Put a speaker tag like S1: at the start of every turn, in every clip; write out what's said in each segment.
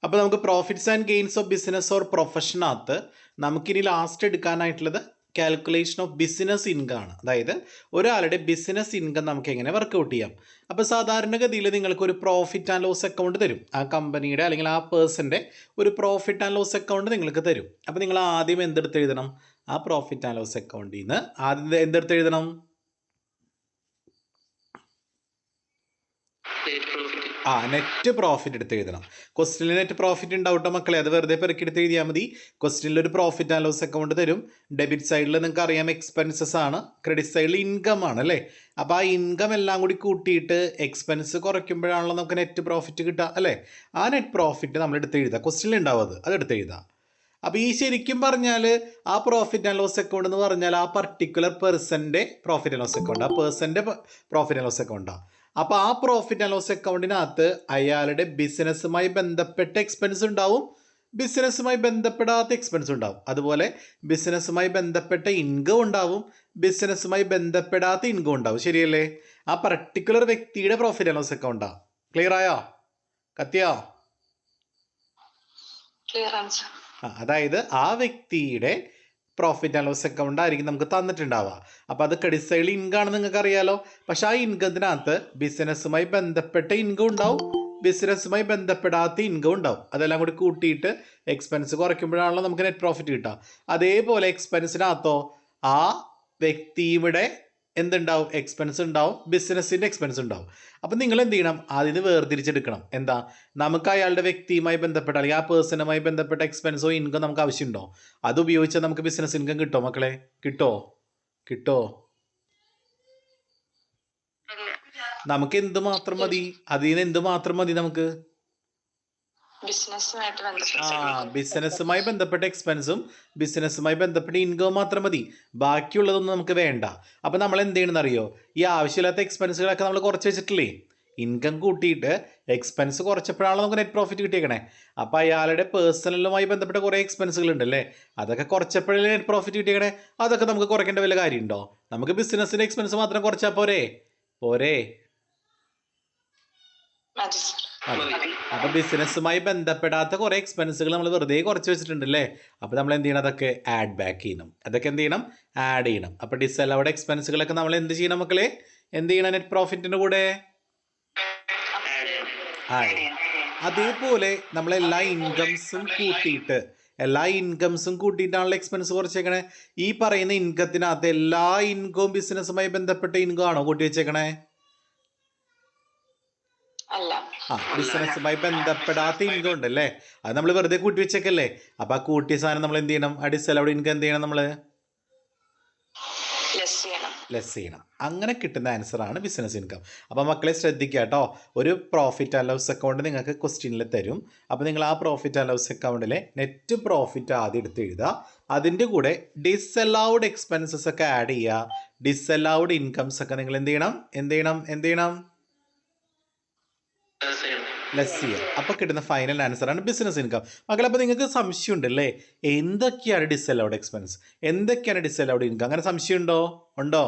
S1: അപ്പോൾ നമുക്ക് profits and gains of business or പ്രൊഫഷനകത്ത് നമുക്കിനി ലാസ്റ്റ് എടുക്കാനായിട്ടുള്ളത് കാൽക്കുലേഷൻ ഓഫ് ബിസിനസ് ഇൻകം ആണ്. അതായത് ഒരാളുടെ ബിസിനസ് ഇൻകം നമുക്ക് എങ്ങനെ വർക്കൗട്ട് ചെയ്യാം. അപ്പോൾ സാധാരണഗതിയിൽ നിങ്ങൾക്കൊരു പ്രോഫിറ്റ് ആൻഡ് ലോസ് അക്കൗണ്ട് തരും. ആ കമ്പനിയുടെ അല്ലെങ്കിൽ ആ പേഴ്സൻ്റെ ഒരു പ്രോഫിറ്റ് ആൻഡ് ലോസ് അക്കൗണ്ട് നിങ്ങൾക്ക് തരും. അപ്പോൾ നിങ്ങൾ ആദ്യം എന്തെടുത്ത് എഴുതണം? ആ പ്രോഫിറ്റ് ആൻഡ് ലോസ് അക്കൗണ്ടിൽ നിന്ന് ആദ്യം എന്തെടുത്ത് എഴുതണം? നെറ്റ് പ്രോഫിറ്റ് എടുത്ത് എഴുതണം. ക്വസ്റ്റ്യനിൽ നെറ്റ് പ്രോഫിറ്റ് ഉണ്ടാവും കേട്ടോ മക്കളെ, അത് വെറുതെ പെറുക്കിയെടുത്ത് എഴുതിയാൽ മതി. ക്വസ്റ്റ്യനിൽ ഒരു പ്രോഫിറ്റ് ആൻഡ് ലോസ് അക്കൗണ്ട് തരും. ഡെബിറ്റ് സൈഡിൽ നിങ്ങൾക്ക് അറിയാം എക്സ്പെൻസസ് ആണ്, ക്രെഡിറ്റ് സൈഡിൽ ഇൻകം ആണ് അല്ലേ. അപ്പോൾ ആ ഇൻകം എല്ലാം കൂടി കൂട്ടിയിട്ട് എക്സ്പെൻസ് കുറയ്ക്കുമ്പോഴാണല്ലോ നമുക്ക് നെറ്റ് പ്രോഫിറ്റ് കിട്ടുക അല്ലേ. ആ നെറ്റ് പ്രോഫിറ്റ് നമ്മൾ എടുത്ത് എഴുതുക, ക്വസ്റ്റ്യനിൽ ഉണ്ടാവും അത് എടുത്ത് എഴുതുക. അപ്പോൾ ഈ ശരിക്കും പറഞ്ഞാൽ ആ പ്രോഫിറ്റ് ആൻഡ് ലോസ് അക്കൗണ്ട് എന്ന് പറഞ്ഞാൽ ആ പർട്ടിക്കുലർ പേഴ്സൻ്റെ പ്രോഫിറ്റ് ആൻഡ് ലോസ് അക്കൗണ്ട്, ആ പേഴ്സൻ്റെ പ്രോഫിറ്റ് ആൻഡ് ലോസ് അക്കൗണ്ടാണ്. അപ്പോൾ ആ പ്രോഫിറ്റ് ആൻഡ് ലോസ് അക്കൗണ്ടിനകത്ത് അയാളുടെ ബിസിനസ്സുമായി ബന്ധപ്പെട്ട എക്സ്പെൻസ് ഉണ്ടാവും, ബിസിനസ്സുമായി ബന്ധപ്പെടാത്ത എക്സ്പെൻസ് ഉണ്ടാവും. അതുപോലെ ബിസിനസ്സുമായി ബന്ധപ്പെട്ട ഇൻകം ഉണ്ടാവും, ബിസിനസ്സുമായി ബന്ധപ്പെടാത്ത ഇൻകം ഉണ്ടാവും. ശരിയല്ലേ? ആ പർട്ടിക്കുലർ വ്യക്തിയുടെ പ്രോഫിറ്റ് ആൻഡ് ലോസ് അക്കൗണ്ടാണ്. ക്ലിയർ ആയോ? കത്തിയോ? അതായത് ആ വ്യക്തിയുടെ പ്രോഫിറ്റ് ആൻഡ് ലോസ് അക്കൗണ്ട് ആയിരിക്കും നമുക്ക് തന്നിട്ടുണ്ടാവുക. അപ്പോൾ അത് ക്രെഡിറ്റ് സൈഡിൽ ഇൻകം ആണെന്ന് നിങ്ങൾക്ക് അറിയാലോ. പക്ഷേ ആ ഇൻകത്തിനകത്ത് ബിസിനസ്സുമായി ബന്ധപ്പെട്ട ഇൻകം ഉണ്ടാവും, ബിസിനസ്സുമായി ബന്ധപ്പെടാത്ത ഇൻകം ഉണ്ടാവും. അതെല്ലാം കൂടി കൂട്ടിയിട്ട് എക്സ്പെൻസ് കുറയ്ക്കുമ്പോഴാണല്ലോ നമുക്ക് നെറ്റ് പ്രോഫിറ്റ് കിട്ടുക. അതേപോലെ എക്സ്പെൻസിനകത്തോ ആ വ്യക്തിയുടെ എന്തുണ്ടാവും? എക്സ്പെൻസ് ഉണ്ടാവും, ബിസിനസ്സിൻ്റെ എക്സ്പെൻസ് ഉണ്ടാവും. അപ്പം നിങ്ങൾ എന്ത് ചെയ്യണം? അതിന് വേർതിരിച്ചെടുക്കണം. എന്താ? നമുക്ക് അയാളുടെ വ്യക്തിയുമായി ബന്ധപ്പെട്ട അല്ലെങ്കിൽ ആ പേഴ്സണുമായി ബന്ധപ്പെട്ട എക്സ്പെൻസോ ഇൻകം നമുക്ക് ആവശ്യമുണ്ടോ? അത് ഉപയോഗിച്ചാൽ നമുക്ക് ബിസിനസ് ഇൻകം കിട്ടോ മക്കളെ? കിട്ടോ? നമുക്ക് എന്ത് മാത്രം മതി? അതിൽ നിന്ന് എന്ത് മാത്രം മതി നമുക്ക്? ബിസിനസ്സുമായി ബന്ധപ്പെട്ട എക്സ്പെൻസും ബിസിനസ്സുമായി ബന്ധപ്പെട്ട ഇൻകം മാത്രം മതി, ബാക്കിയുള്ളതൊന്നും നമുക്ക് വേണ്ട. അപ്പം നമ്മൾ എന്ത് ചെയ്യണമെന്ന് അറിയോ? ഈ ആവശ്യമില്ലാത്ത എക്സ്പെൻസുകളൊക്കെ നമ്മൾ കുറച്ച് വെച്ചിട്ടില്ലേ, ഇൻകം കൂട്ടിയിട്ട് എക്സ്പെൻസ് കുറച്ചപ്പോഴാണല്ലോ നമുക്ക് നെറ്റ് പ്രോഫിറ്റ് കിട്ടിയേക്കണേ. അപ്പോൾ അയാളുടെ പേഴ്സണലുമായി ബന്ധപ്പെട്ട കുറേ എക്സ്പെൻസുകൾ ഉണ്ടല്ലേ, അതൊക്കെ കുറച്ചപ്പോഴല്ലേ നെറ്റ് പ്രോഫിറ്റ് കിട്ടിയേക്കണേ. അതൊക്കെ നമുക്ക് കുറയ്ക്കേണ്ട വല്ല കാര്യമുണ്ടോ? നമുക്ക് ബിസിനസ്സിൻ്റെ എക്സ്പെൻസ് മാത്രം കുറച്ചാൽ പോരേ? അപ്പൊ ബിസിനസ്സുമായി ബന്ധപ്പെടാത്ത കുറെ എക്സ്പെൻസുകൾ നമ്മൾ വെറുതെ കുറച്ച് വെച്ചിട്ടുണ്ട് അല്ലേ. അപ്പൊ നമ്മൾ എന്ത് ചെയ്യണം? അതൊക്കെ ആഡ് ബാക്ക് ചെയ്യണം, അതൊക്കെ എന്ത് ചെയ്യണം? ആഡ് ചെയ്യണം. അപ്പൊ ഡിസലൗഡ് എക്സ്പെൻസുകളൊക്കെ നമ്മൾ എന്ത് ചെയ്യണം മക്കളെ? എന്ത് ചെയ്യണം? നെറ്റ് പ്രോഫിറ്റിന്റെ കൂടെ ആഡ് ചെയ്യണം. അതേപോലെ നമ്മൾ എല്ലാ ഇൻകംസും കൂട്ടിയിട്ടാണല്ലോ എക്സ്പെൻസ് കുറച്ചേക്കണേ. ഈ പറയുന്ന ഇൻകത്തിനകത്ത് എല്ലാ ഇൻകവും ബിസിനസ്സുമായി ബന്ധപ്പെട്ട ഇൻകം ആണോ കൂട്ടി വെച്ചേക്കണേ? ബിസിനസ്സുമായി ബന്ധപ്പെടാത്ത ഇൻകം ഉണ്ടല്ലേ, അത് നമ്മൾ വെറുതെ കൂട്ടി വെച്ചേക്കല്ലേ. അപ്പൊ ആ കൂട്ടിയ സാധനം നമ്മൾ എന്ത് ചെയ്യണം? ഡിസലൗഡ് ഇൻകം എന്ത് ചെയ്യണം? നമ്മൾ ലെസ് ചെയ്യണം. അങ്ങനെ കിട്ടുന്ന ആൻസർ ആണ് ബിസിനസ് ഇൻകം. അപ്പോൾ മക്കളെ ശ്രദ്ധിക്കുക കേട്ടോ. ഒരു പ്രോഫിറ്റ് ആൻഡ് ലോസ് അക്കൗണ്ട് നിങ്ങൾക്ക് ക്വസ്റ്റ്യനിൽ തരും. അപ്പോൾ നിങ്ങൾ ആ പ്രോഫിറ്റ് ആൻഡ് ലോസ് അക്കൗണ്ടിലെ നെറ്റ് പ്രോഫിറ്റ് ആദ്യം എടുത്ത് എഴുതുക. അതിൻ്റെ കൂടെ ഡിസലൗഡ് എക്സ്പെൻസസ് ഒക്കെ ആഡ് ചെയ്യുക. ഡിസലൗഡ് ഇൻകംസ് ഒക്കെ നിങ്ങൾ എന്ത് ചെയ്യണം? ലെസ് ചെയ്യുക. അപ്പോൾ കിട്ടുന്ന ഫൈനൽ ആൻസർ ആണ് ബിസിനസ് ഇൻകം. മക്കളെ അപ്പോൾ നിങ്ങൾക്ക് സംശയം ഉണ്ടല്ലേ, എന്തൊക്കെയാണ് ഡിസലൗഡ് എക്സ്പെൻസ്, എന്തൊക്കെയാണ് ഡിസലൗഡ് ഇൻകം? അങ്ങനെ സംശയം ഉണ്ടോ? ഉണ്ട്.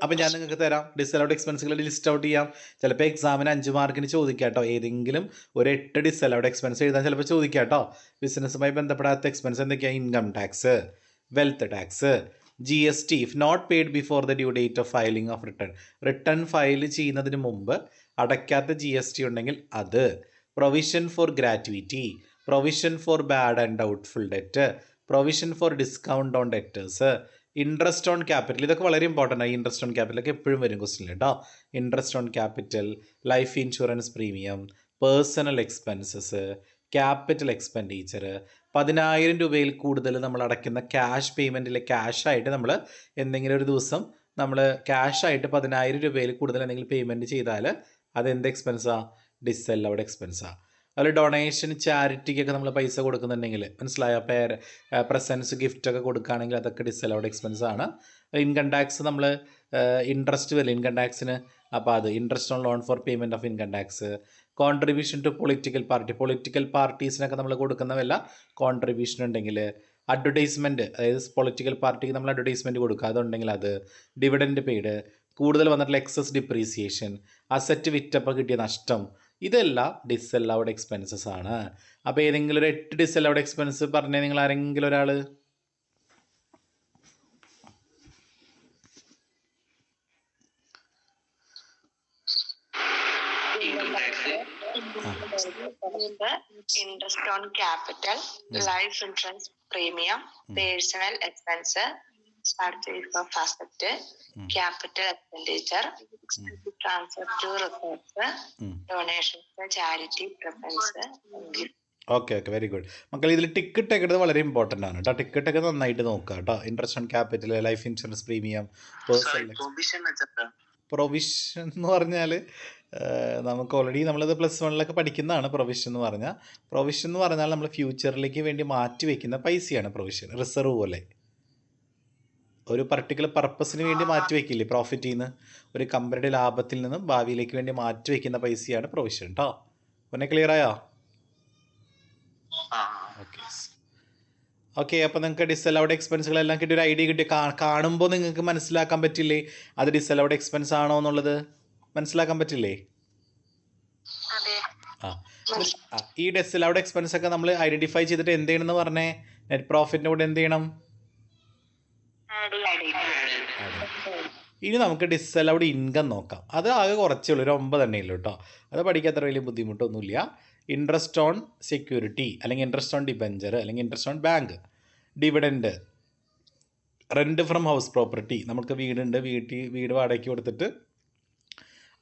S1: അപ്പം ഞാൻ നിങ്ങൾക്ക് തരാം ഡിസലൗഡ് എക്സ്പെൻസുകൾ ലിസ്റ്റ് ഔട്ട് ചെയ്യാം. ചിലപ്പോൾ എക്സാമിന് 5 മാർക്കിന് ചോദിക്കാം കേട്ടോ. ഏതെങ്കിലും ഒരു 8 ഡിസലൗഡ് എക്സ്പെൻസ് എഴുതാൻ ചിലപ്പോൾ ചോദിക്കാം കേട്ടോ. ബിസിനസ്സുമായി ബന്ധപ്പെടാത്ത എക്സ്പെൻസ് എന്തൊക്കെയാണ്? Income tax, wealth tax, GST if not paid before the due date of filing of return file ചെയ്യുന്നതിന് മുമ്പ് അടയ്ക്കാത്ത GST ഉണ്ടെങ്കിൽ അത്, provision for gratuity, provision for bad and doubtful debt, provision for discount on debtors, interest on capital. ഇതൊക്കെ വളരെ important ആണ്. Interest on ക്യാപിറ്റലൊക്കെ എപ്പോഴും വരും ക്വസ്റ്റ്യനിൽ കേട്ടോ. Interest on capital, life insurance premium, personal expenses, capital expenditure, 10,000 രൂപയിൽ കൂടുതൽ നമ്മൾ അടയ്ക്കുന്ന ക്യാഷ് പേയ്മെൻറ്റിലെ ക്യാഷായിട്ട് നമ്മൾ എന്തെങ്കിലും ഒരു ദിവസം നമ്മൾ ക്യാഷായിട്ട് 10,000 രൂപയിൽ കൂടുതൽ എന്തെങ്കിലും പേയ്മെൻറ്റ് ചെയ്താൽ അതെന്ത് എക്സ്പെൻസാണ്? ഡിസലൗഡ് എക്സ്പെൻസാണ്. അതുപോലെ ഡൊണേഷൻ, ചാരിറ്റിക്കൊക്കെ നമ്മൾ പൈസ കൊടുക്കുന്നുണ്ടെങ്കിൽ, മനസ്സിലായോ? പ്രസൻസ്, ഗിഫ്റ്റൊക്കെ കൊടുക്കുകയാണെങ്കിൽ അതൊക്കെ ഡിസലൗഡ് എക്സ്പെൻസ് ആണ്. ഇൻകം ടാക്സ് നമ്മൾ ഇൻട്രസ്റ്റ് വരില്ല ഇൻകം ടാക്സിന്, അപ്പോൾ അത് interest on loan for payment of income tax, contribution to political പാർട്ടീസിനൊക്കെ നമ്മൾ കൊടുക്കുന്ന വല്ല കോൺട്രിബ്യൂഷൻ ഉണ്ടെങ്കിൽ, അഡ്വർടൈസ്മെൻറ്റ്, അതായത് പൊളിറ്റിക്കൽ പാർട്ടിക്ക് നമ്മൾ അഡ്വർടൈസ്മെൻറ്റ് കൊടുക്കുക, അതുണ്ടെങ്കിൽ അത്, ഡിവിഡൻഡ് പെയ്ഡ്, കൂടുതൽ വന്നിട്ടുള്ള എക്സസ് ഡിപ്രീസിയേഷൻ, അസറ്റ് വിറ്റപ്പോൾ കിട്ടിയ നഷ്ടം, ഇതെല്ലാം ഡിസല്ലൗഡ് എക്സ്പെൻസസ് ആണ്. അപ്പോൾ ഏതെങ്കിലും ഒരു 8 ഡിസല്ലൗഡ് എക്സ്പെൻസ് പറഞ്ഞേ നിങ്ങൾ ആരെങ്കിലും ഒരാൾ.
S2: Interest on capital, life insurance premium, personal expense, purchase of asset, capital expenditure, transfer to reserves, donations to charity, preference, gift.
S1: Okay very good മക്കൾ. ഇതിൽ ടിക്കറ്റ് ഇട്ടേക്കുന്നത് വളരെ ഇമ്പോർട്ടൻ്റ് ആണ് കേട്ടോ. ടിക്കറ്റ് ഒക്കെ നന്നായിട്ട് നോക്കുക കേട്ടോ. Interest on capital, life insurance premium, provision എന്ന് പറഞ്ഞാൽ നമുക്ക് ഓൾറെഡി നമ്മളത് +1 പഠിക്കുന്നതാണ്. പ്രൊവിഷൻ എന്ന് പറഞ്ഞാൽ നമ്മൾ ഫ്യൂച്ചറിലേക്ക് വേണ്ടി മാറ്റി വയ്ക്കുന്ന പൈസയാണ് പ്രൊവിഷൻ. റിസർവ് പോലെ ഒരു പർട്ടിക്കുലർ പർപ്പസിന് വേണ്ടി മാറ്റി വയ്ക്കില്ലേ, പ്രോഫിറ്റിൽ നിന്ന്, ഒരു കമ്പനിയുടെ ലാഭത്തിൽ നിന്നും ഭാവിയിലേക്ക് വേണ്ടി മാറ്റി വയ്ക്കുന്ന പൈസയാണ് പ്രൊവിഷൻ കേട്ടോ. പിന്നെ ക്ലിയർ ആയോ? ഓക്കെ അപ്പോൾ നിങ്ങൾക്ക് ഡിസലൗഡ് എക്സ്പെൻസുകളെല്ലാം കിട്ടിയ ഒരു ഐഡിയ കിട്ടി. കാണുമ്പോൾ നിങ്ങൾക്ക് മനസ്സിലാക്കാൻ പറ്റില്ലേ അത് ഡിസലൗഡ് എക്സ്പെൻസ് ആണോ എന്നുള്ളത്? മനസ്സിലാക്കാൻ പറ്റില്ലേ? ഈ ഡിസലൗഡ് എക്സ്പെൻസ് ഒക്കെ നമ്മൾ ഐഡന്റിഫൈ ചെയ്തിട്ട് എന്ത് ചെയ്യണമെന്ന് പറഞ്ഞേ? നെറ്റ് പ്രോഫിറ്റിൻ്റെ കൂടെ എന്ത് ചെയ്യണം? ഇനി നമുക്ക് ഡിസലൗഡ് ഇൻകം നോക്കാം. അത് ആകെ കുറച്ചേ ഉള്ളൂ, ഒരു 9 തന്നെ ഉള്ളൂ കേട്ടോ. അത് പഠിക്കാത്ര വലിയ ബുദ്ധിമുട്ടൊന്നുമില്ല. ഇൻട്രസ്റ്റ് ഓൺ സെക്യൂരിറ്റി, അല്ലെങ്കിൽ ഇൻട്രസ്റ്റ് ഓൺ ഡിബഞ്ചർ, അല്ലെങ്കിൽ interest on bank, dividend, rent from house property, നമുക്ക് വീടുണ്ട്, വീട് വാടകയ്ക്ക് കൊടുത്തിട്ട്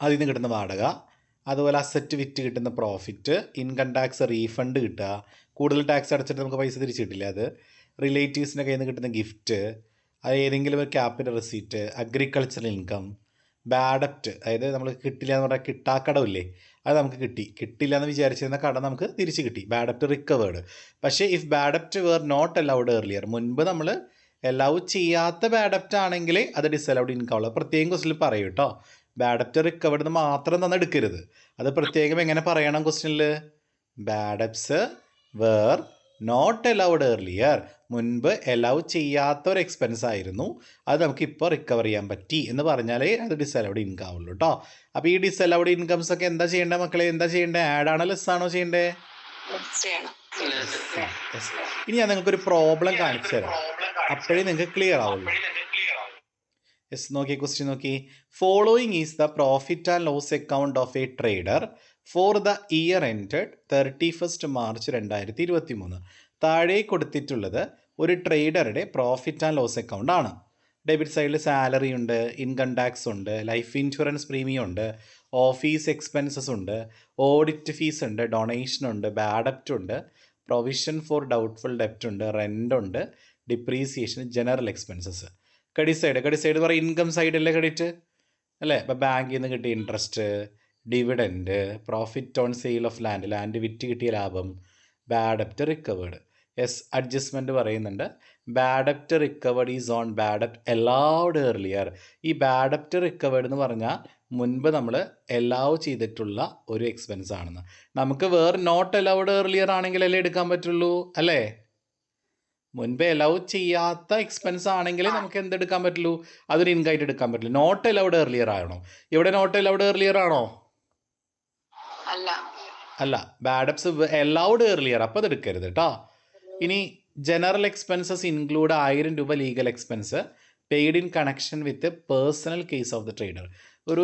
S1: അതിൽ നിന്ന് കിട്ടുന്ന വാടക, അതുപോലെ അസറ്റ് വിറ്റ് കിട്ടുന്ന പ്രോഫിറ്റ്, ഇൻകം ടാക്സ് റീഫണ്ട് കിട്ടുക, കൂടുതൽ ടാക്സ് അടച്ചിട്ട് നമുക്ക് പൈസ തിരിച്ചു കിട്ടില്ല അത്, റിലേറ്റീവ്സിൻ്റെ കയ്യിൽ നിന്ന് കിട്ടുന്ന ഗിഫ്റ്റ്, അത് ഏതെങ്കിലും ഒരു capital receipt, agricultural income, bad debt, അതായത് നമ്മൾ കിട്ടില്ല എന്ന് പറഞ്ഞാൽ കിട്ടാക്കടമില്ലേ, അത് നമുക്ക് കിട്ടില്ല എന്ന് വിചാരിച്ചിരുന്ന കടം നമുക്ക് തിരിച്ച് കിട്ടി, ബാഡപ്റ്റ് റിക്കവേർഡ്. പക്ഷേ if bad debt were not allowed earlier, മുൻപ് നമ്മൾ അലൗ ചെയ്യാത്ത ബാഡപ്റ്റ് ആണെങ്കിൽ അത് ഡിസലൗഡ് ഇൻകം ഉള്ളത് പ്രത്യേകം ക്വസ്റ്റിനിൽ പറയും കേട്ടോ. ബാഡപ്റ്റ് റിക്കവേർഡ് മാത്രം തന്നെ എടുക്കരുത്, അത് പ്രത്യേകം എങ്ങനെ പറയണം ക്വസ്റ്റ്യനിൽ? ബാഡപ്റ്റ്സ് വേർ നോട്ട് അലൗഡ് ഏർലിയർ, മുൻപ് അലൗ ചെയ്യാത്ത ഒരു എക്സ്പെൻസ് ആയിരുന്നു, അത് നമുക്ക് ഇപ്പോൾ റിക്കവർ ചെയ്യാൻ പറ്റി എന്ന് പറഞ്ഞാലേ അത് ഡിസലൗഡ് ഇൻകം ആവുള്ളൂ കേട്ടോ. അപ്പോൾ ഈ ഡിസലൗഡ് ഇൻകംസ് ഒക്കെ എന്താ ചെയ്യേണ്ടത് മക്കളെ? എന്താ ചെയ്യേണ്ടത്? ആഡ് ആണോ ലെസ് ആണോ ചെയ്യേണ്ടത്? ഇനി ഞാൻ നിങ്ങൾക്കൊരു പ്രോബ്ലം കാണിച്ചു തരാം, അപ്പോഴേ നിങ്ങൾക്ക് ക്ലിയർ ആവുള്ളൂ. യെസ്, നോക്കി ക്വസ്റ്റ്യൻ നോക്കി. Following is the profit and loss account of a trader for the year ended 31 March 2023. താഴെ കൊടുത്തിട്ടുള്ളത് ഒരു ട്രേഡറുടെ പ്രോഫിറ്റ് ആൻഡ് ലോസ് അക്കൗണ്ട് ആണ്. ഡെബിറ്റ് സൈഡിൽ സാലറി ഉണ്ട്, ഇൻകം ടാക്സ് ഉണ്ട്, ലൈഫ് ഇൻഷുറൻസ് പ്രീമിയം ഉണ്ട്, ഓഫീസ് എക്സ്പെൻസസ് ഉണ്ട്, ഓഡിറ്റ് ഫീസ് ഉണ്ട്, ഡൊണേഷൻ ഉണ്ട്, ബാഡപ്റ്റ് ഉണ്ട്, പ്രൊവിഷൻ ഫോർ ഡൗട്ട്ഫുൾ ഡെപ്റ്റ് ഉണ്ട്, റെൻ്റ് ഉണ്ട്, depreciation, general expenses. Credit side പറയും ഇൻകം സൈഡല്ലേ ക്രെഡിറ്റ് അല്ലേ? ഇപ്പോൾ ബാങ്കിൽ നിന്ന് കിട്ടിയ interest, dividend, profit on sale of land വിറ്റ് കിട്ടിയ ലാഭം, ബാഡപ്റ്റ് റിക്കവേർഡ്. യെസ്, അഡ്ജസ്റ്റ്മെൻറ്റ് പറയുന്നുണ്ട്. Bad debt recovered is on bad debt allowed earlier. ഈ ബാഡപ്റ്റ് റിക്കവേർഡ് എന്ന് പറഞ്ഞാൽ മുൻപ് നമ്മൾ അലൗ ചെയ്തിട്ടുള്ള ഒരു എക്സ്പെൻസ് ആണെന്ന്. നമുക്ക് വേറെ നോട്ട് അലൗഡ് ഏർലിയർ ആണെങ്കിലല്ലേ എടുക്കാൻ പറ്റുള്ളൂ അല്ലേ? മുൻപേ അലൗ ചെയ്യാത്ത എക്സ്പെൻസ് ആണെങ്കിൽ നമുക്ക് എന്തെടുക്കാൻ പറ്റുള്ളൂ? അതൊരു ഇൻകം എടുക്കാൻ പറ്റില്ല. നോട്ട് അലൗഡ് ഏർലിയർ ആണോ? ഇവിടെ നോട്ട് അലൗഡ് ഏർലിയർ ആണോ? അല്ല, ബാഡപ്സ് അലൗഡ് ഏർലിയർ, അപ്പോൾ അത് എടുക്കരുത് കേട്ടോ. ഇനി ജനറൽ എക്സ്പെൻസസ് ഇൻക്ലൂഡ് 1000 രൂപ legal expense paid in connection with personal case of the trader.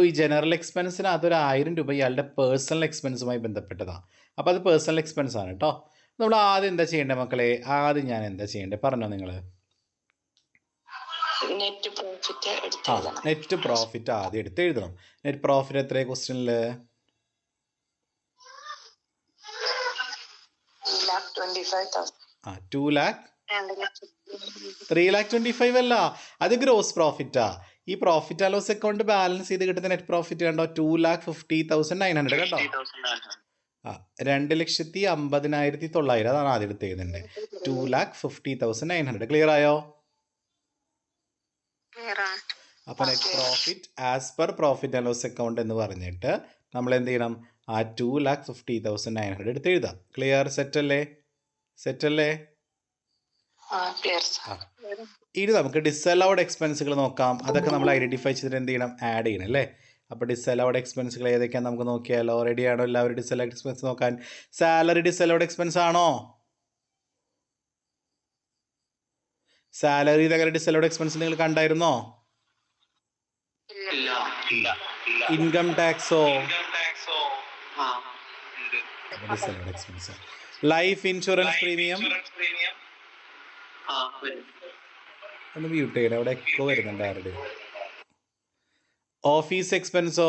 S1: ഈ ജനറൽ എക്സ്പെൻസിന് അതൊരു 1000 രൂപ ഇയാളുടെ പേഴ്സണൽ എക്സ്പെൻസുമായി ബന്ധപ്പെട്ടതാണ്. അപ്പോൾ അത് പേഴ്സണൽ എക്സ്പെൻസ് ആണ് കേട്ടോ. നമ്മൾ ആദ്യം എന്താ ചെയ്യേണ്ടത് മക്കളെ? ആദ്യം ഞാൻ എന്താ ചെയ്യേണ്ടത് പറഞ്ഞോ നിങ്ങൾ? നെറ്റ് പ്രോഫിറ്റ് ആദ്യം എടുത്ത് എഴുതണം. നെറ്റ് പ്രോഫിറ്റ് എത്രയാണ് ക്വസ്റ്റ്യനിൽ? 3,25,000 അല്ല, അത് ഗ്രോസ് പ്രോഫിറ്റാ. ഈ profit and loss account balance ചെയ്ത് കിട്ടുന്ന നെറ്റ് പ്രോഫിറ്റ് കണ്ടോ? 2,50,900 കേട്ടോ. 2,50,900 അതാണ് ആദ്യം എടുത്ത് എഴുതുന്നത്. 2,50,900. ക്ലിയർ ആയോ? അപ്പോൾ net profit as per profit and loss account എന്ന് പറഞ്ഞിട്ട് നമ്മൾ എന്ത് ചെയ്യണം? ആ 2,50,900 എടുത്ത് എഴുതാം. ക്ലിയർ? സെറ്റല്ലേ? ഇനി നമുക്ക് ഡിസലൗഡ് എക്സ്പെൻസുകൾ നോക്കാം. അതൊക്കെ നമ്മൾ ഐഡന്റിഫൈ ചെയ്തിട്ട് എന്ത് ചെയ്യണം? ആഡ് ചെയ്യണം അല്ലേ? അപ്പോൾ ഡിസലൗഡ് എക്സ്പെൻസുകൾ ഏതൊക്കെയാണ് നമുക്ക് നോക്കിയാലോ? റെഡിയാണോ എല്ലാവരും ഡിസലൗഡ് എക്സ്പെൻസ് നോക്കാൻ? സാലറി ഡിസലൗഡ് എക്സ്പെൻസ് ആണോ? സാലറി ഡിസലൗഡ് എക്സ്പെൻസ് നിങ്ങൾ കണ്ടായിരുന്നോ? ഇൻകം ടാക്സോ? Disallowed expense. Life insurance premium ഒന്ന് മ്യൂട്ട് ചെയ്യണം, അവിടെ എക്കോ വരുന്നുണ്ട് ആരുടെ. ഓഫീസ് എക്സ്പെൻസോ?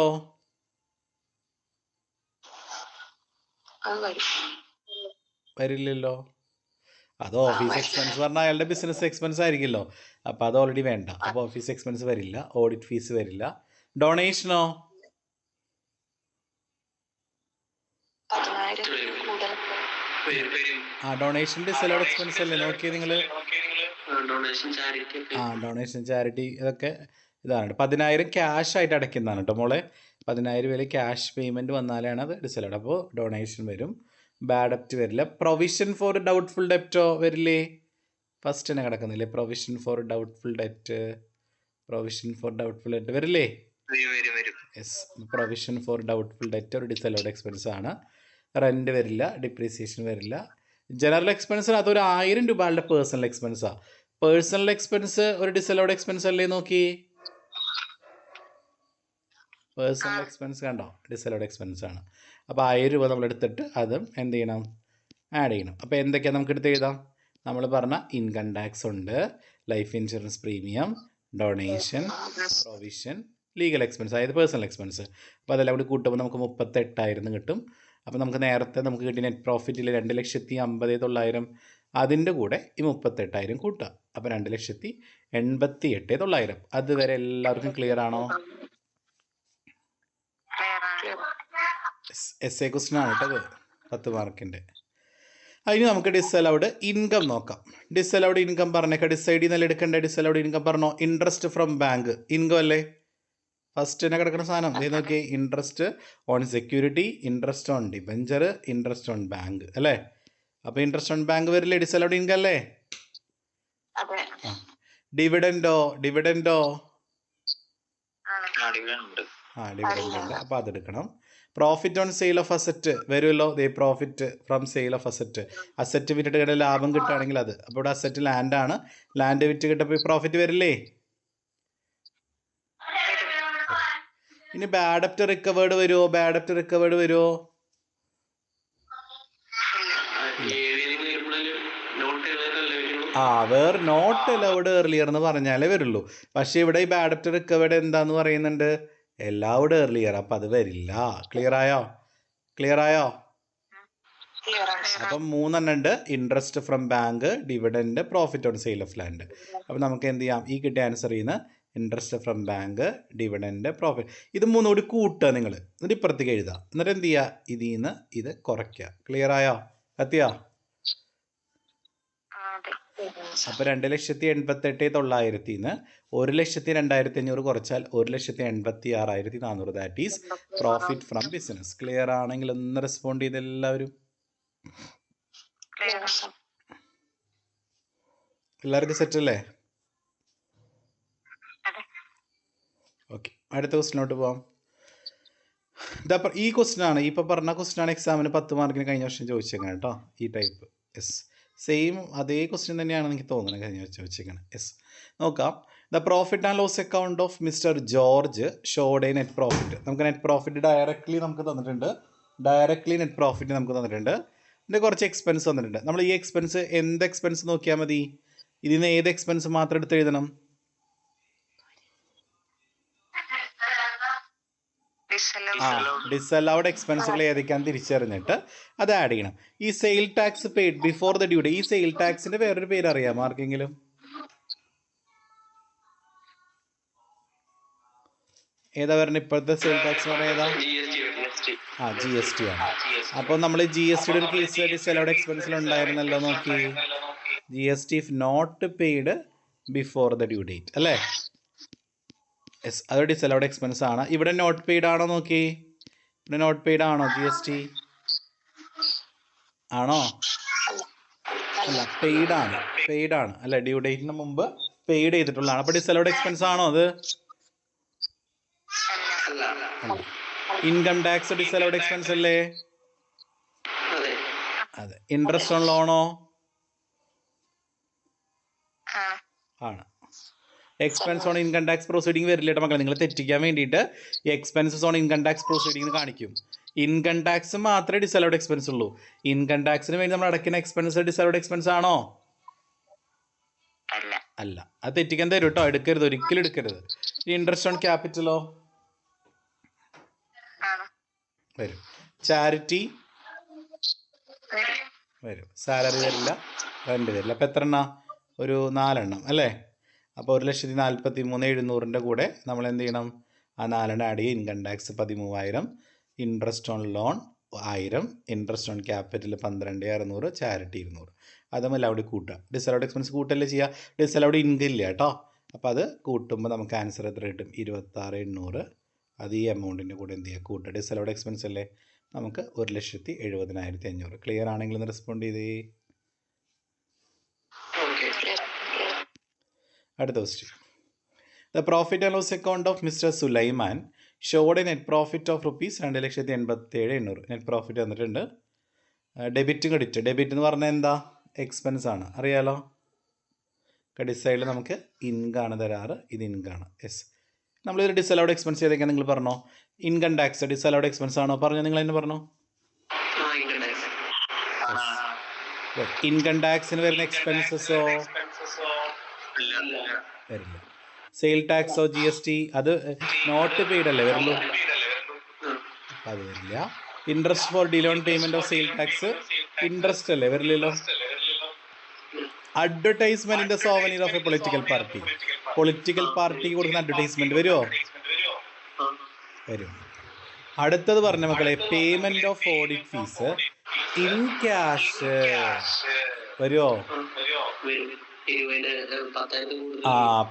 S1: വരില്ലല്ലോ. അത് ഓഫീസ് എക്സ്പെൻസ് പറഞ്ഞാൽ അയാളുടെ ബിസിനസ് എക്സ്പെൻസ് ആയിരിക്കുമല്ലോ, അപ്പോൾ അത് ഓൾറെഡി വേണ്ട. അപ്പോൾ ഓഫീസ് എക്സ്പെൻസ് വരില്ല. ഓഡിറ്റ് ഫീസ് വരില്ല. ഡൊണേഷനോ? ഡൊണേഷൻ ഡിസലൗഡ് എക്സ്പെൻസ് അല്ലേ? നോക്കിയേ നിങ്ങൾ. ഡൊണേഷൻ ചാരിറ്റി ഇതൊക്കെ ഇതാണ്. 10,000 ക്യാഷ് ആയിട്ട് അടയ്ക്കുന്നതാണ് കേട്ടോ മോളെ. 10,000 ക്യാഷ് പേയ്മെൻറ്റ് വന്നാലാണ് അത് ഡിസലൗഡ്. അപ്പോൾ ഡൊണേഷൻ വരും. ബാഡ് ഡെപ്റ്റ് വരില്ല. പ്രൊവിഷൻ ഫോർ ഡൗട്ട്ഫുൾ ഡെപ്റ്റോ വരില്ലേ? ഫസ്റ്റ് തന്നെ കിടക്കുന്നില്ലേ provision for doubtful debt? Provision for doubtful debt വരില്ലേ? Yes, provision for doubtful debt ഒരു ഡിസലൗഡ് എക്സ്പെൻസ് ആണ്. റെൻറ്റ് വരില്ല, ഡിപ്രീസിയേഷൻ വരില്ല. ജനറൽ എക്സ്പെൻസിന് അതൊരു 1000 രൂപയുടെ പേഴ്സണൽ എക്സ്പെൻസാണ്. പേഴ്സണൽ എക്സ്പെൻസ് ഒരു ഡിസലൗഡ് എക്സ്പെൻസ് അല്ലേ? നോക്കി, പേഴ്സണൽ എക്സ്പെൻസ് കണ്ടോ? ഡിസലൗഡ് എക്സ്പെൻസ് ആണ്. അപ്പോൾ 1000 രൂപ നമ്മൾ എടുത്തിട്ട് അതും എന്ത് ചെയ്യണം? ആഡ് ചെയ്യണം. അപ്പോൾ എന്തൊക്കെയാണ് നമുക്ക് എടുത്ത് എഴുതാം? നമ്മൾ പറഞ്ഞ ഇൻകം ടാക്സ് ഉണ്ട്, life insurance premium, donation, provision, legal expense, അതായത് പേഴ്സണൽ എക്സ്പെൻസ്. അപ്പോൾ അതെല്ലാം കൂടി കൂട്ടുമ്പോൾ നമുക്ക് 38,000 കിട്ടും. അപ്പോൾ നമുക്ക് നേരത്തെ നമുക്ക് കിട്ടിയ നെറ്റ് പ്രോഫിറ്റിൽ 2,50,900, അതിൻ്റെ കൂടെ ഈ 38,000 കൂട്ടുക. അപ്പോൾ 2,88,900. അതുവരെ എല്ലാവർക്കും ക്ലിയർ ആണോ? എസ് എ ക്വസ്റ്റ്യൻ ആണ് കേട്ടത്, 10 മാർക്കിൻ്റെ. അതിന് നമുക്ക് ഡിസലൗഡ് ഇൻകം നോക്കാം. ഡിസലൗഡ് ഇൻകം പറഞ്ഞേക്കാം. ഡിസൈഡ് ചെയ്യുന്നല്ല എടുക്കേണ്ട. ഡിസലൗഡ് ഇൻകം പറഞ്ഞോ? ഇൻട്രസ്റ്റ് ഫ്രം ബാങ്ക് ഇൻകം അല്ലേ? ഫസ്റ്റ് തന്നെ കിടക്കുന്ന സാധനം ഇത് നോക്കിയേ. Interest on security, interest on debenture, interest on bank അല്ലേ? അപ്പോൾ ഇൻട്രസ്റ്റ് ഓൺ ബാങ്ക് വരില്ലേ ഡിസലൗഡ് ഇൻകം അല്ലേ? ഡിവിഡൻഡോ? ഡിവിഡൻഡോ? ഡിവിഡൻഡ് ഉണ്ട്. അപ്പോൾ അതെടുക്കണം. Profit on sale of asset വരുമല്ലോ. Profit from sale of asset. Asset വിറ്റിട്ട് കിട്ടുന്ന ലാഭം കിട്ടുകയാണെങ്കിൽ അത്. അപ്പോൾ ഇവിടെ അസറ്റ് ലാൻഡാണ്. ലാൻഡ് വിറ്റ് കിട്ടപ്പോൾ പ്രോഫിറ്റ് വരില്ലേ? ഇനി ബാഡ് ഡെപ്റ്റ് റിക്കവേർഡ് വരുമോ? ബാഡ് ഡെപ്റ്റ് റിക്കവേർഡ് വരുമോ? വേർ നോട്ട് അലൗഡ് ഏർലിയർ എന്ന് പറഞ്ഞാലേ വരുള്ളൂ. പക്ഷേ ഇവിടെ ഈ ബാഡ് ഡെപ്റ്റ് റിക്കവേർഡ് എന്താന്ന് പറയുന്നുണ്ട്? Allowed earlier. അപ്പം അത് വരില്ല. ക്ലിയർ ആയോ? ക്ലിയർ ആയോ? അപ്പം 3 ഉണ്ട്. Interest from bank, dividend, profit on sale of land. അപ്പം നമുക്ക് എന്ത് ചെയ്യാം? ഈ കിട്ടിയ ആൻസറിൽ നിന്ന് interest from bank, dividend, profit, ഇത് 3 കൂടി കൂട്ടുക നിങ്ങൾ. എന്നിട്ട് ഇപ്പുറത്തേക്ക് എഴുതുക. എന്നിട്ട് എന്ത് ചെയ്യുക? ഇതിൽ നിന്ന് ഇത് കുറയ്ക്കുക. ക്ലിയർ ആയോ? എത്തിയോ? അപ്പോൾ 2,88,900 നിന്ന് 1,02,500 കുറച്ചാൽ 1,86,400. That is profit from business. Clear ആണെങ്കിൽ ഒന്ന് റെസ്പോണ്ട് ചെയ്ത് എല്ലാവരും. എല്ലാവർക്കും സെറ്റ് അല്ലേ? ഓക്കെ, അടുത്ത ക്വസ്റ്റിനോട്ട് പോവാം. ഈ ക്വസ്റ്റ്യൻ ആണ്, ഇപ്പോൾ പറഞ്ഞ ക്വസ്റ്റ്യൻ ആണ് എക്സാമിന് 10 മാർക്കിന് കഴിഞ്ഞ വർഷം ചോദിച്ചേക്കണം കേട്ടോ. ഈ ടൈപ്പ്. യെസ്, സെയിം അതേ ക്വസ്റ്റ്യൻ തന്നെയാണ് എനിക്ക് തോന്നുന്നത് കഴിഞ്ഞ വർഷം ചോദിച്ചേക്കണം. യെസ്, നോക്കാം. The profit and loss account of mister George showed a net profit. നമുക്ക് നെറ്റ് പ്രോഫിറ്റ് ഡയറക്റ്റ്ലി നമുക്ക് തന്നിട്ടുണ്ട്. ഡയറക്റ്റ്ലി നെറ്റ് പ്രോഫിറ്റ് നമുക്ക് തന്നിട്ടുണ്ട്. ഇതിൻ്റെ കുറച്ച് എക്സ്പെൻസ് തന്നിട്ടുണ്ട്. നമ്മൾ ഈ എക്സ്പെൻസ് എന്ത് എക്സ്പെൻസ് നോക്കിയാൽ മതി? ഇതിൽ നിന്ന് ഏത് എക്സ്പെൻസ് മാത്രം എടുത്ത് എഴുതണം? ഡിസലൗഡ് എക്സ്പെൻസുകൾ ഏതൊക്കെയാണ് തിരിച്ചറിഞ്ഞിട്ട് അത് ആഡ് ചെയ്യണം. ഈ sale tax paid before the due date, ഈ സെയിൽ ടാക്സിന്റെ വേറൊരു പേര് അറിയാമോ ആർക്കെങ്കിലും? ഏതാ പറഞ്ഞ ഇപ്പോഴത്തെ സെയിൽ ടാക്സ് ഏതാ? GST ആണ്. അപ്പോൾ നമ്മൾ GSTയുടെ ഒരു കേസ് ഡിസലൗഡ് എക്സ്പെൻസിൽ ഉണ്ടായിരുന്നല്ലോ. നോക്കി, GST if not paid before the due date അല്ലേ? യെസ്, അതൊരു ഡിസലൗഡ് എക്സ്പെൻസ് ആണ്. ഇവിടെ നോട്ട് പെയ്ഡ് ആണോ? നോക്കി, ഇവിടെ നോട്ട് പെയ്ഡ് ആണോ? GST ആണോ? അല്ല, പെയ്ഡ് ആണ്. പെയ്ഡ് ആണ് അല്ല, ഡ്യൂ ഡേറ്റിന് മുമ്പ് പെയ്ഡ് ചെയ്തിട്ടുള്ളതാണ്. അപ്പോൾ ഡിസലൗഡ് എക്സ്പെൻസ് ആണോ അത്? ഇൻകം ടാക്സ് ഡിസലൗഡ് എക്സ്പെൻസ് അല്ലേ? അതെ. ഇൻട്രസ്റ്റ് ഓൺ ലോണോ? ആണ്. Expense on income tax proceeding വരില്ല കേട്ടോ മക്കളെ. നിങ്ങൾ തെറ്റിക്കാൻ വേണ്ടിയിട്ട് expenses on income tax proceeding കാണിക്കും. ഇൻകം ടാക്സ് മാത്രമേ ഡിസലൗഡ് എക്സ്പെൻസ് ഉള്ളൂ. ഇൻകം ടാക്സിന് വേണ്ടി നമ്മൾ അടയ്ക്കുന്ന എക്സ്പെൻസ് ഡിസലൗഡ് എക്സ്പെൻസ് ആണോ? അല്ല. അത് തെറ്റിക്കാൻ തരും കേട്ടോ. എടുക്കരുത്, ഒരിക്കലും എടുക്കരുത്. ഇൻട്രസ്റ്റ് ഓൺ ക്യാപിറ്റലോ? വരും. ചാരിറ്റി വരും. സാലറി വരില്ല, റെന്റ് വരില്ല. അപ്പം എത്ര എണ്ണം? ഒരു 4 എണ്ണം അല്ലേ? അപ്പോൾ 1,43,700 കൂടെ നമ്മൾ എന്ത് ചെയ്യണം? ആ 4 ആഡ് ചെയ്യും. Income tax 13,000, interest on loan 1000, interest on capital 12,600, charity 200. അത് നമ്മൾ അവിടെ കൂട്ടുക. ഡിസലൗഡ് എക്സ്പെൻസ് കൂട്ടല്ലേ ചെയ്യുക. ഡിസലൗഡ് ഇൻകം ഇല്ല കേട്ടോ. അപ്പോൾ അത് കൂട്ടുമ്പോൾ നമുക്ക് ആൻസർ എത്ര കിട്ടും? 26,800. അത് ഈ എമൗണ്ടിൻ്റെ കൂടെ എന്ത് ചെയ്യുക? കൂട്ടുക. ഡിസലൗഡ് എക്സ്പെൻസ് അല്ലേ? നമുക്ക് 1,70,70,500. ക്ലിയർ ആണെങ്കിൽ ഒന്ന് റെസ്പോണ്ട് ചെയ്തേ. അടുത്ത question. The profit and loss account of mister Sulaiman showed a net profit of ₹2,87,700. Net profit വന്നിട്ടുണ്ട്. Debit credit. ഡെബിറ്റ് എന്ന് പറഞ്ഞാൽ എന്താ? എക്സ്പെൻസ് ആണ്, അറിയാലോ. ക്രെഡിറ്റ് സൈഡിൽ നമുക്ക് ഇൻകാണ് തരാറ്. ഇത് ഇൻകാണ്. യെസ്. നമ്മളിതൊരു ഡിസലൗഡ് എക്സ്പെൻസ് ചെയ്തേക്കാൻ നിങ്ങൾ പറഞ്ഞോ? ഇൻകം ടാക്സ് ഡിസലൗഡ് എക്സ്പെൻസ് ആണോ? പറഞ്ഞോ, നിങ്ങൾ തന്നെ പറഞ്ഞോ. ഇൻകം ടാക്സിന് വരുന്ന എക്സ്പെൻസസോ? വരില്ല. സെയിൽ ടാക്സോ GST അത് നോട്ട് പെയ്ഡ് അല്ലേ വരുള്ളൂ? അത് വരില്ല. Interest for delay on payment of sale tax interest അല്ലേ? വരില്ലല്ലോ. അഡ്വർടൈസ്മെന്റിന്റെ souvenir of a political party. Political പാർട്ടിക്ക് കൊടുക്കുന്ന അഡ്വർടൈസ്മെന്റ് വരുമോ? വരും. അടുത്തത് പറഞ്ഞ മക്കളെ, payment of audit fees in cash വരുമോ?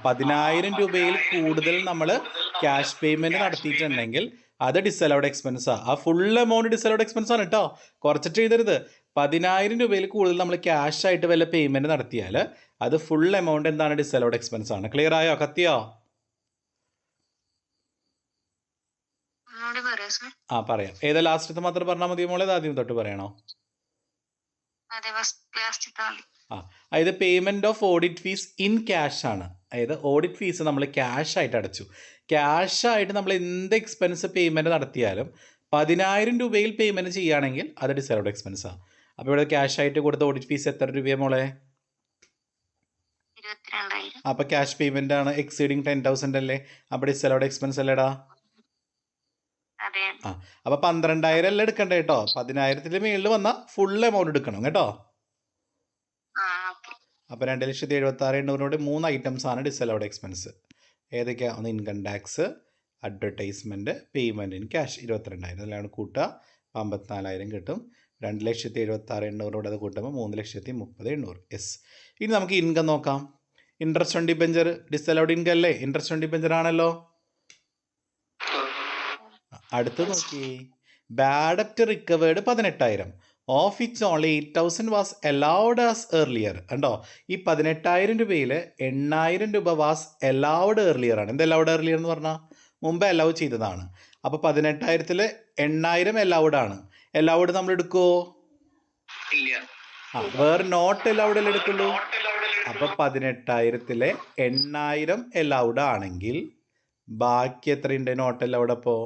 S1: 10,000 രൂപയിൽ കൂടുതൽ നമ്മൾ ക്യാഷ് പേയ്മെന്റ് നടത്തിയിട്ടുണ്ടെങ്കിൽ അത് ഡിസലൗഡ് എക്സ്പെൻസാ. ആ ഫുൾ എമൗണ്ട് ഡിസലൗഡ് എക്സ്പെൻസ് ആണ് കേട്ടോ. കുറച്ചിട്ട് എഴുതരുത്. 10,000 രൂപയിൽ കൂടുതൽ നമ്മൾ ക്യാഷ് ആയിട്ട് വല്ല പേയ്മെന്റ് നടത്തിയാൽ അത് ഫുൾ എമൗണ്ട് എന്താണ്? ഡിസലൗഡ് എക്സ്പെൻസ് ആണ്. ക്ലിയർ ആയോ? കത്തിയോ? ആ പറയാം. ഏതാ ലാസ്റ്റത്തെ മാത്രം പറഞ്ഞാൽ മതിയോ മോളെ? ആദ്യം തൊട്ട് പറയണോ? അതായത് payment of audit fees in cash ആണ്. അതായത് ഓഡിറ്റ് ഫീസ് നമ്മൾ ക്യാഷ് ആയിട്ട് അടച്ചു. ക്യാഷ് ആയിട്ട് നമ്മൾ എന്ത് എക്സ്പെൻസ് പേയ്മെന്റ് നടത്തിയാലും 10,000 രൂപയിൽ പേയ്മെന്റ് ചെയ്യുകയാണെങ്കിൽ അത് ഡിസലൗഡ് എക്സ്പെൻസ് ആണ്. അപ്പോൾ ഇവിടെ ക്യാഷ് ആയിട്ട് കൊടുത്ത ഓഡിറ്റ് ഫീസ് എത്ര രൂപയാണ് മോളെ?
S2: 22,000.
S1: അപ്പോൾ ക്യാഷ് പേയ്മെന്റ് ആണ്. എക്സീഡിങ് 10,000 അല്ലേ? അപ്പോൾ ഡിസലൗഡ് എക്സ്പെൻസ് അല്ലേടാ? ആ. അപ്പോൾ 12,000 അല്ല എടുക്കണ്ടേ കേട്ടോ. 10,000 മേളിൽ വന്നാൽ ഫുൾ എമൗണ്ട് എടുക്കണം കേട്ടോ. അപ്പോൾ 2,76,800 3 ഐറ്റംസ് ആണ് ഡിസലൗഡ് എക്സ്പെൻസ്. ഏതൊക്കെയാണ്? ഒന്ന് income tax, advertisement, payment in cash 22,000. എല്ലാം കൂട്ടുക 54,000 കിട്ടും. 2,76,800 അത് കൂട്ടുമ്പോൾ 3,30,800. യെസ്. ഇനി നമുക്ക് ഇൻകം നോക്കാം. Interest on debenture disallowed income അല്ലേ? ഇൻട്രസ്റ്റ് ഓൺ ഡിബെഞ്ചർ ആണല്ലോ. അടുത്ത് നോക്കി. ബാഡ് ഡെപ്റ്റ് recovered 18,000. Of its only 8,000 was allowed as earlier. കണ്ടോ? ഈ 18,000 രൂപയിൽ 8,000 രൂപ വാസ് അലൗഡ് ഏർലിയർ ആണ്. എന്ത് അലൗഡ് ഏർലിയർ എന്ന് പറഞ്ഞാൽ മുമ്പ് അലൗ ചെയ്തതാണ്. അപ്പോൾ 18,000 8,000 അലൗഡ് ആണ്. അലൗഡ് നമ്മൾ എടുക്കുമോ? വേറെ നോട്ട് അലൗഡ് അല്ലേ എടുക്കുള്ളൂ. അപ്പോൾ 18,000 8,000 അലൗഡ് ആണെങ്കിൽ ബാക്കി എത്രയുണ്ട് നോട്ട് അലൗഡ്? അപ്പോൾ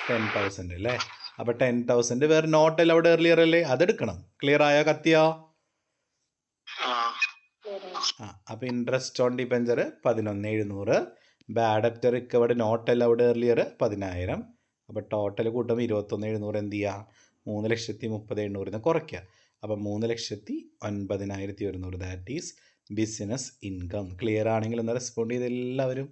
S1: 10,000 അല്ലേ? അപ്പോൾ 10,000 വേറെ നോട്ട് അലൗഡ് ഏർലിയർ അല്ലേ? അതെടുക്കണം. ക്ലിയർ ആയോ? കത്തിയോ? അപ്പോൾ ഇൻട്രസ്റ്റ് ഓൺ ഡിബെഞ്ചർ 11,700. ബാഡ് ഡെപ്റ്റ് റിക്കവേർഡ് നോട്ട് അലൗഡ് ഏർലിയർ 10,000. അപ്പോൾ ടോട്ടൽ കൂട്ടുമ്പോൾ 21,700 എന്ത് ചെയ്യുക? 3,30,800 കുറയ്ക്കുക. അപ്പോൾ 3,09,100. That is business income. Clear ആണെങ്കിൽ ഒന്ന് റെസ്പോണ്ട് ചെയ്ത് എല്ലാവരും.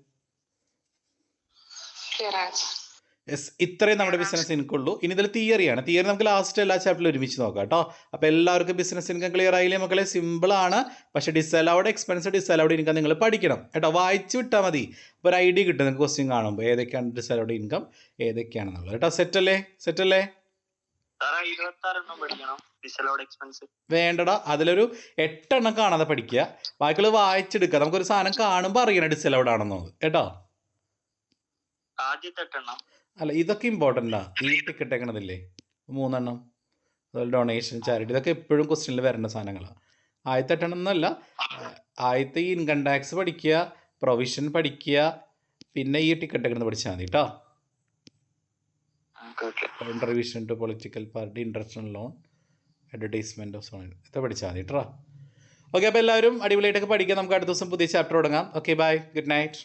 S1: യെസ്. ഇത്രയും നമ്മുടെ ബിസിനസ് ഇൻകം ഉള്ളൂ. ഇനി ഇതിൽ തിയറിയാണ്. തിയറി നമുക്ക് ലാസ്റ്റ് എല്ലാ ചാപ്റ്ററിലും ഒരുമിച്ച് നോക്കാം കേട്ടോ. അപ്പോൾ എല്ലാവർക്കും ബിസിനസ് ഇൻകം ക്ലിയർ ആയില്ലേ മക്കളെ? സിമ്പിളാണ്. പക്ഷേ ഡിസലൗഡ് എക്സ്പെൻസ് ഡിസലൗഡ് ഇൻകം നിങ്ങൾ പഠിക്കണം കേട്ടോ. വായിച്ച് വിട്ടാൽ മതി. അപ്പോൾ ഒരു ഐഡിയ കിട്ടും നിങ്ങൾക്ക് ക്വസ്റ്റ്യൻ കാണുമ്പോൾ ഏതൊക്കെയാണ് ഡിസലൗഡ് ഇൻകം ഏതൊക്കെയാണെന്നുള്ളത് കേട്ടോ. സെറ്റല്ലേ? സെറ്റല്ലേ? വേണ്ടടാ. അതിലൊരു 8 എണ്ണം കാണാതെ പഠിക്കുക. ബാക്കിയുള്ളത് വായിച്ചെടുക്കുക. നമുക്കൊരു സാധനം കാണുമ്പോൾ അറിയണം ഡിസലൗഡ് ആണെന്നത് കേട്ടോ.
S3: ആദ്യത്തെ 8 എണ്ണം.
S1: അല്ല, ഇതൊക്കെ ഇമ്പോർട്ടൻ്റാ. ഈ ടിക്കറ്റ് ഇട്ടേക്കണതില്ലേ 3 എണ്ണം, അതുപോലെ ഡൊണേഷൻ, ചാരിറ്റി, ഇതൊക്കെ എപ്പോഴും ക്വസ്റ്റ്യനിൽ വരേണ്ട സാധനങ്ങളാണ്. ആദ്യത്തെ 8 എണ്ണം എന്നല്ല, ആദ്യത്തെ ഈ ഇൻകം ടാക്സ് പഠിക്കുക, പ്രൊവിഷൻ പഠിക്കുക, പിന്നെ ഈ ടിക്കറ്റ് ഒക്കെ പഠിച്ചാൽ മതി കേട്ടോ. Contribution to political party, interest loan, advertisement of zone, ഇത് പഠിച്ചാൽ മതി കേട്ടോ. ഓക്കെ, അപ്പോൾ എല്ലാവരും അടിപൊളിയായിട്ടൊക്കെ പഠിക്കുക. നമുക്ക് അടുത്ത ദിവസം പുതിയ ചാപ്റ്റർ തുടങ്ങാം. Okay, bye, good night.